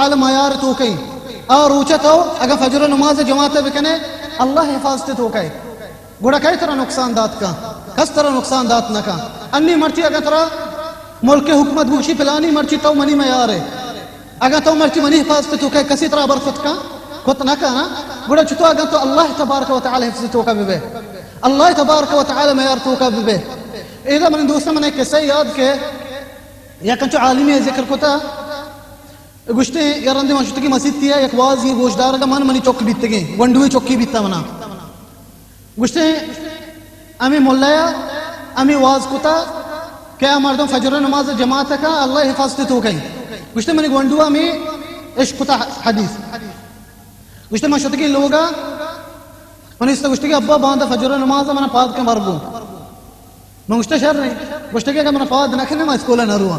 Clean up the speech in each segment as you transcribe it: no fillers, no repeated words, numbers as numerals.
تعالی معیار تو کہیں اور روچت ہو اگر فجر نماز جماعت بکنے اللہ حفاظت تو کہیں گوڑا کئی طرح نقصان دات کا کس طرح نقصان دات نہ کا انی مرچی اگر طرح ملک حکومت بوشی پلانی مرچی تو منی معیار ہے اگر تو مرچی منی حفاظت تو کہیں کسی طرح برخط کا خط نہ کا نا گوڑا چھتو اگر تو اللہ تبارک و تعالی حفظ تو کا بے اللہ تبارک و تعالی معیار تو کا بے ایدہ من دوسرا من ایک قصہ یاد کے یا کنچو عالمی ذکر کتا گوشتے یارندے ماشوتے کی مسجد تیا ایک واز یہ گوشدار کا من منی چوک بیتے گئے ونڈوی چوکی بیتا منا گوشتے امی مولایا امی واز کتا کیا مردم فجر نماز جماعت کا اللہ حفاظت تو گئی گوشتے منی ونڈوا میں عشق کتا حدیث گوشتے ماشوتے کی لوگا منی اس گوشتے کی ابا باندھا فجر نماز منا پاد کے مرگو من گوشتے شہر نہیں گوشتے کی اگر منا پاد نکھنے میں اسکولا نہ روا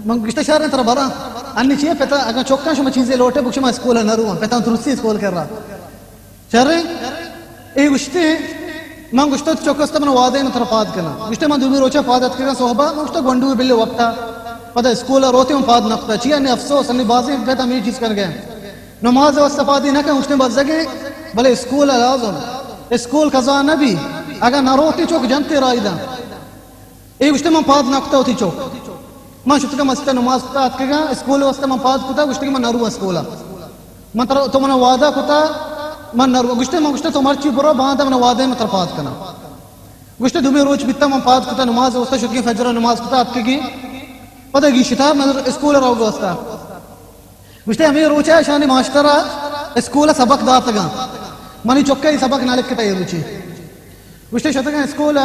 من گوشتے شہر نہیں ترہ برا انہی چیئے پتا اگر چوکاں شما چیزیں لوٹے بکشے میں اسکولا نہ روا پتا درستی اسکول کر رہا شہر نہیں اے گوشتے من گوشتے چوکستا من وعدے میں ترہ پاد کرنا گوشتے من دوبی روچا پادت کرنا صحبہ من گوشتے گونڈوی بلے وقتا پتا اسکولا روتے من پاد نقطہ چیئے انہی افسوس انہی بازی پتا میری چیز کر گئے نماز واسطہ پادی نہ کہ گوشتے بزدگے بلے اسکولا لازم اسکول قضا نبی اگر نہ روتی چوک جنتے رائی دا اے گوشتے من پاد نقطہ ہوتی چوک من شفت کا مسجد نماز کتا آت کے گا اسکول واسطہ من پاد کتا گوشتے من نرو اسکولا من تو من وعدہ کتا من نرو گوشتے من گوشتے تو مرچی برو باندھا من وعدے میں تر پاد کنا گوشتے دوبی روچ بیتا من پاد کتا نماز واسطہ شد کی فجر نماز کتا آت کے گی پتہ گی شتاب نظر اسکول رو گا واسطہ گوشتے ہمیں روچا ہے شانی معاشترہ اسکول سبق داتا گا منی چکے ہی سبق نہ لکھتا یہ روچی گوشتے شتا گا اسکول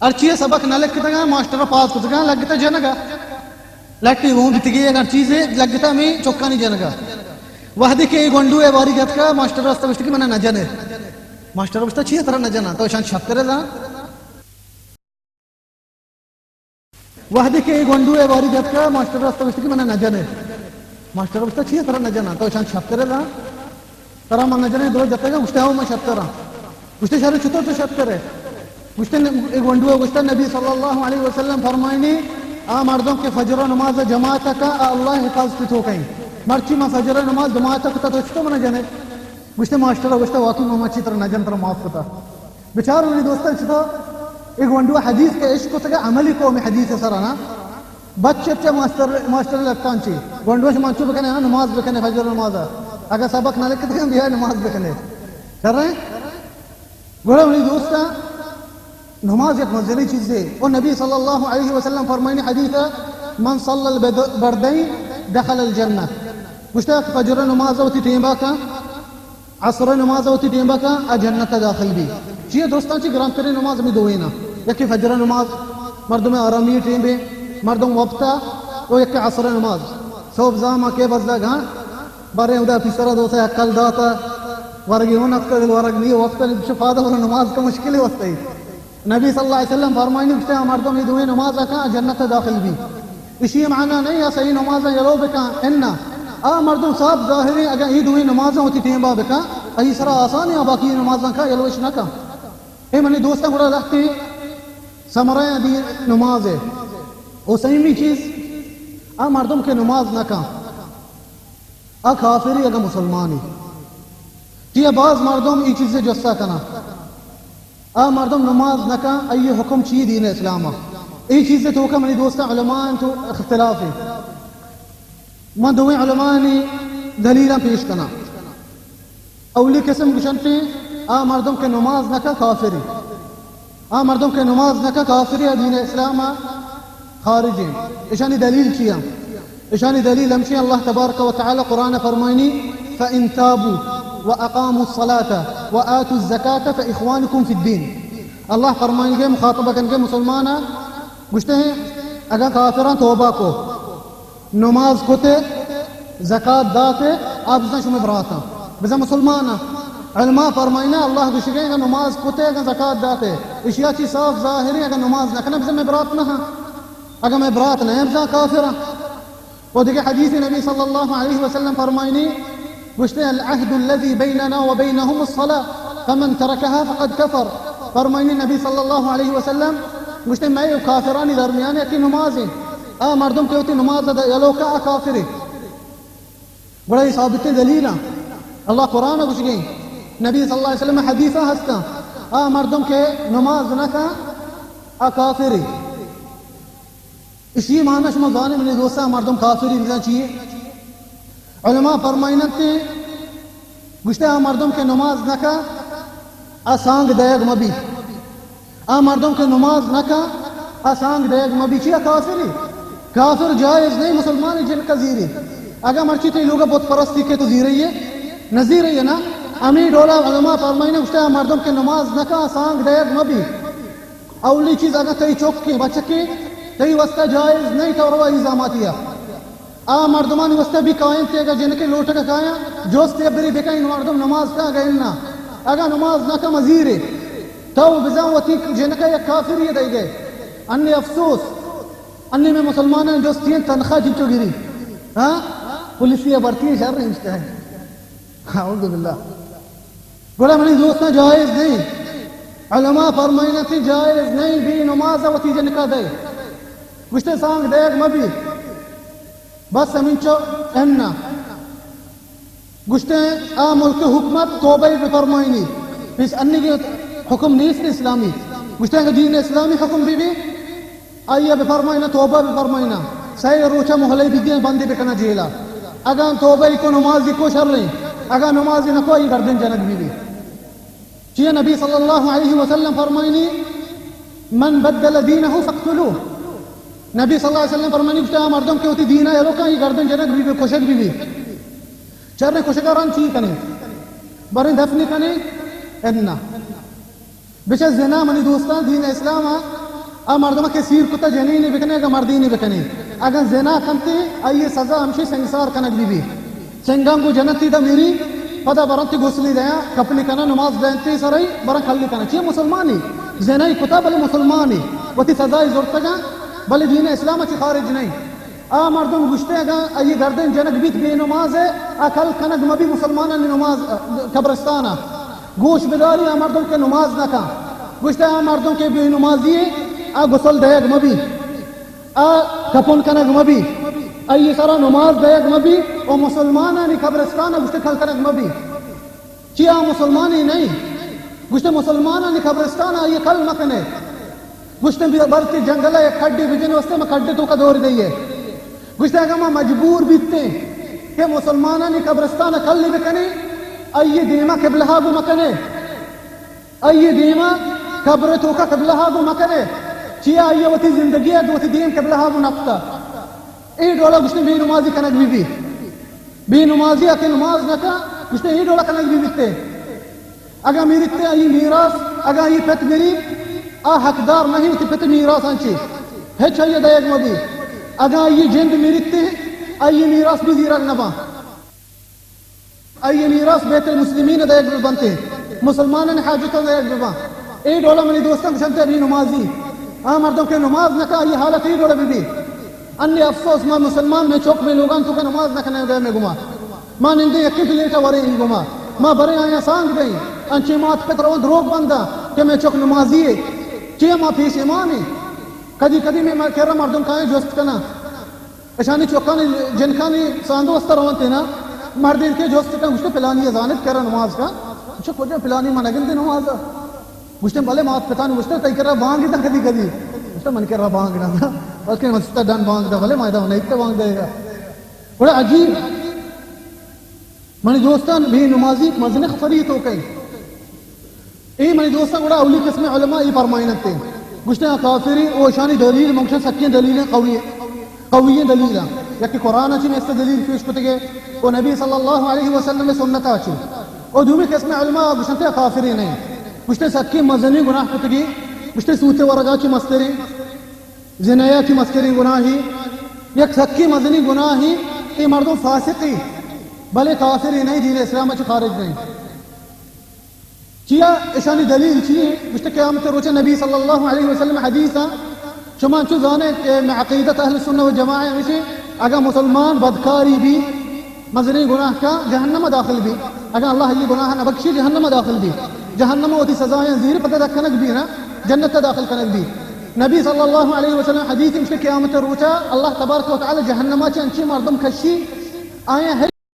ارچیہ سبق نہ لکھتا گا ماسٹر پاس کتا گا لگتا جنگا لگتی وہ بیتی گئی اگر چیزیں لگتا میں چکا نہیں جنگا وحدی کے گونڈو ہے باری گت کا ماسٹر راستا بشتی کی منہ نہ جنے ماسٹر بشتا چیئے طرح نہ جنا تو شان چھترے دا وحدی کے گونڈو ہے باری گت کا ماسٹر راستا بشتی کی منہ نہ جنے ماسٹر بشتا چیئے طرح نہ جنا تو شان چھترے دا طرح من نہ جنے دو جتے گا گوشتے ہوں میں چھترہ گوشتے شہر چھتو تو چھترے گوشتے گونڈو گوشتے نبی صلی اللہ علیہ وسلم فرمائنی مردوں کے فجر نماز جماعت کا اللہ حفاظت تو کہیں مرچی میں فجر نماز جماعت کا تو چھتو من جنے گوشتے ماسٹر گوشتے واقعی میں اچھی طرح نجن طرح معاف کتا بچار انہی دوستان چھتا ایک گونڈو حدیث کے عشق کو تکا عملی کو میں حدیث سرانا بچے اچھے ماسٹر لگتان چی گونڈو سے منچو بکنے نماز بکنے فجر نماز اگر سبق نہ لکھتے ہیں بھی نماز بکنے کر رہے ہیں گوڑا انہی دوستان نماز ایک مزلی چیز ہے اور نبی صلی اللہ علیہ وسلم فرمائنی حدیث من صلی البردین دخل الجنہ گوشتا فجر نماز ہوتی ٹیمبا کا عصر نماز ہوتی ٹیمبا کا جنت داخل بھی چیئے دوستان چی گرام تری نماز میں دوئینا یکی فجر نماز مردم آرامی ٹیمبے مردم وقتا اور یکی عصر نماز صوب زاما کے بزدہ گھاں بارے ادا پیسرہ دوستا اکل داتا ورگی ہون اکل ورگ نہیں وقتا شفادہ اور نماز کا مشکل وقتا ہی نبی صلی اللہ علیہ وسلم فرمائنی کہ مردوں میں دوئے نماز کا جنت داخل بھی اسی معنی نہیں یا صحیح نماز یلو بکا انہا مردوں صاحب ظاہری اگر یہ دوئے نماز ہوتی ٹیمبا بکا ای سرا آسان یا باقی نماز کا یلوش نہ کا اے منی دوستہ گوڑا رکھتی سمرہ دی نماز ہے وہ صحیح چیز مردوں کے نماز نہ کا کافری اگر مسلمانی کہ بعض مردوں یہ چیزیں جسا کنا مردم نماز نکا ای حکم چی دین اسلام ای چیزیں تو منی دوستا علماء تو اختلافی من دوئے علماء نے دلیلہ پیش کنا اولی قسم کشنٹی مردم کے نماز نکا کافری مردم کے نماز نکا کافری دین اسلام خارجی اشانی دلیل چیا اشانی دلیل ہمشی اللہ تبارک و تعالی قرآن فرمائنی فَإِن تَابُوا وَأَقَامُوا الصَّلَاةَ وَآتُوا الزَّكَاةَ فَإِخْوَانُكُمْ فِي الدِّينِ اللہ فرمائیں گے مخاطبہ کریں گے مسلمانہ گوشتے ہیں اگر کافران توبہ کو نماز کتے زکاة داتے آپ بزن شمی براتا بزن مسلمانہ علماء فرمائنہ اللہ گوشتے ہیں اگر نماز کتے اگر زکاة داتے اشیاء چی صاف ظاہری اگر نماز نکنے بزن میں برات نہ اگر میں برات نہیں بزن کافرہ وہ دیکھے حدیث نبی صلی اللہ علیہ وسلم فرمائنی گوشتے العهد الذي بيننا وبينهم الصلاة فمن تركها فقد كفر فرمائنی نبی صلی اللہ علیہ وسلم گوشتے میں کافرانی درمیان کی نمازیں مردم کے ہوتی نماز یلو کا کافری بڑا ہی ثابت دلیل اللہ قرآن کچھ گئی نبی صلی اللہ علیہ وسلم حدیثہ ہستا مردم کے نماز نہ کا کافری اسی معنی شما ظالم نے دوستا مردم کافری بزن چیئے علماء فرمائنتے گشتے مردم کے نماز نہ کا سانگ دیگ مبی مردم کے نماز نہ کا سانگ دیگ مبی چیئے کافری کافر جائز نہیں مسلمان جن کا زیری اگر مرچی تے لوگا بہت پرستی کے تو زیرہی ہے نزیرہی ہے نا امی ڈولا علماء فرمائنے گشتے مردم کے نماز نہ کا سانگ دیگ مبی اولی چیز اگر تی چوک کی بچکی تی وسطہ جائز نہیں تو روا ایزاماتیا مردمان وسطہ بھی قائم تے گا جن کے لوٹا کا کھایا جوستے بری بکائیں مردم نماز کا گئلنا اگر نماز نہ کا مزیرے تو بزاوتی جن کا یک کافری دے گئے انی افسوس انی میں مسلمانوں جو تین تنخواہ جنچو گری پولیسیہ برتی شر رہی مجھتا ہے اعوذ باللہ گوڑا منی دوستنا جائز نہیں علماء فرمائنا تھی جائز نہیں بھی نماز وتی جن کا دے گشتے سانگ دیگ مبی بس منچو اننا گشتے ملک حکمت توبہ فرمائنی اس انی کی حکم نہیں اسلامی گشتے ہیں کہ دین اسلامی حکم بھی آئیے بفرمائنا توبہ بفرمائنا صحیح روچہ محلی بھی دین بندی بکنا جیلا اگر توبہ کو نمازی کو شر رہی اگر نمازی نہ کوئی گردن جنک بھی چیئے نبی صلی اللہ علیہ وسلم فرمائنی من بدل دینہو فقتلوہ نبی صلی اللہ علیہ وسلم فرمائنی کہتے ہیں مردم کے ہوتی دینہ ہے لوکاں یہ گردن جنک بھی کشک بھی چرنے کشکاران چی کنے برین دفنی کنے ادنا بچہ زنا منی دوستان دین اسلام مردمہ کے سیر کتا جنینی بکنے اگر مردینی بکنے اگر زنا کنتے آئیے سزا ہمشی سنگسار کنک بھی سنگام کو جنتی دا میری پدا برانتی گسلی دیا کپنی کنا نماز دینتی سرائی بران کھلی کنا چیئے مسلمانی زنائی کتا بلے مسلمانی وتی سزائی زورتگا بلے دین اسلام چی خارج نہیں مردم گشتے اگر آئیے گردن جنک بیت بے نماز ہے کل کنک مبی مسلمانہ نماز قبرستانہ گوش بداری مردم کے نماز نہ کا گشتے مردم کے بے نمازی غسل دیگ مبی کپن کنک مبی یہ سارا نماز دیگ مبی اور مسلمانہ قبرستانہ گشتے کل کنک مبی چیا مسلمانی نہیں گشتے مسلمانہ قبرستانہ یہ کل مکنے گشتے بلکہ جنگلہ ایک کھڈی بجنے وستے میں کھڈی تو کا دور دئیے گشتے اگر میں مجبور بیتے کہ مسلمانہ قبرستانہ کل نہیں بکنے آئیے دیما قبلہا گو مکنے آئیے دیما قبر تو کا قبلہا گو مکنے چیا آئیے وتی زندگی ہے دوتی دین قبلہا گو نفتا ای ڈولا گشتے بھی نمازی کنک بھی نمازی اکی نماز نکا گشتے ای ڈولا کنک بھی بیتے اگر میرتے آئی میراس اگر آئی پت میری حقدار نہیں ہوتی پت میراس آنچی ہے چاہیے دیگ مبی اگر آئی جند میرتے آئی میراس بھی زیرک نبا آئی میراس بیت المسلمین دیگ بنتے مسلمان حاجتوں دیگ ببا ای ڈولا منی دوستان کشنتے بھی نمازی مردم کے نماز نکا یہ حالت ای ڈولا بھی انی افسوس میں مسلمان میں چوک میں لوگان تو کہ نماز نکنے گئے میں گما ماں نندے یکی پلیٹا ورے ہی گما ماں برے آیا سانگ گئی انچی مات پتر وہ دروگ بندہ کہ میں چوک نمازی ہے چیئے ماں پیش ایمانی کدی کدی میں کہہ رہا مردم کھائیں جوست کنا اشانی چوکانی جنکانی ساندو استر ہوتے نا مردین کے جوست کنا گوشتے پلانی ازانت کہہ رہا نماز کا اچھا کچھ پلانی ماں نگن دی نماز گوشتے بلے مات پتانی گوشتے تائی کہہ رہا بانگی تا کدی کدی گوشتے من کہہ رہا بانگنا تھا بلکہ مسجدہ ڈان بانگ دا بلے مائدہ نہیں تے بانگ دے گا بڑا عجیب منی دوستان بھی نمازی مزنخ فریت ہو کئی ای منی دوستان بڑا اولی قسم علماء ای فرمائنتے گوشتے ہیں کافری او شانی دلیل منگشن سکین دلیلیں قوی دلیلیں یکی قرآن اچھی میں اس سے دلیل پیش کتے گئے او نبی صلی اللہ علیہ وسلم میں سنتا اچھی او دومی قسم علماء گوشتے ہیں کافری نہیں گوشتے سکین مزنی گناہ کتے گئے گوشتے سوتے ورگا چی مستری زنایا کی مسکری گناہی یک سکی مزنی گناہی ای مردم فاسقی بلے کافری نہیں دین اسلام اچھی خارج نہیں چیا اشانی دلیل چیئے گوشتے قیامت روچہ نبی صلی اللہ علیہ وسلم حدیثا چمان چو زانے میں عقیدت اہل سنہ و جماعہ میں اگر مسلمان بدکاری بھی مزنی گناہ کا جہنم داخل بھی اگر اللہ یہ گناہ نہ بخشی جہنم داخل بھی جہنم ہوتی سزائیں زیر پتہ کنک بھی نا جنت داخل کنک بھی نبی صلی الله علیه وسلم حدیث مش قیامت روچا الله تبارک و تعالی جهنمات انچی مردم کشی آیا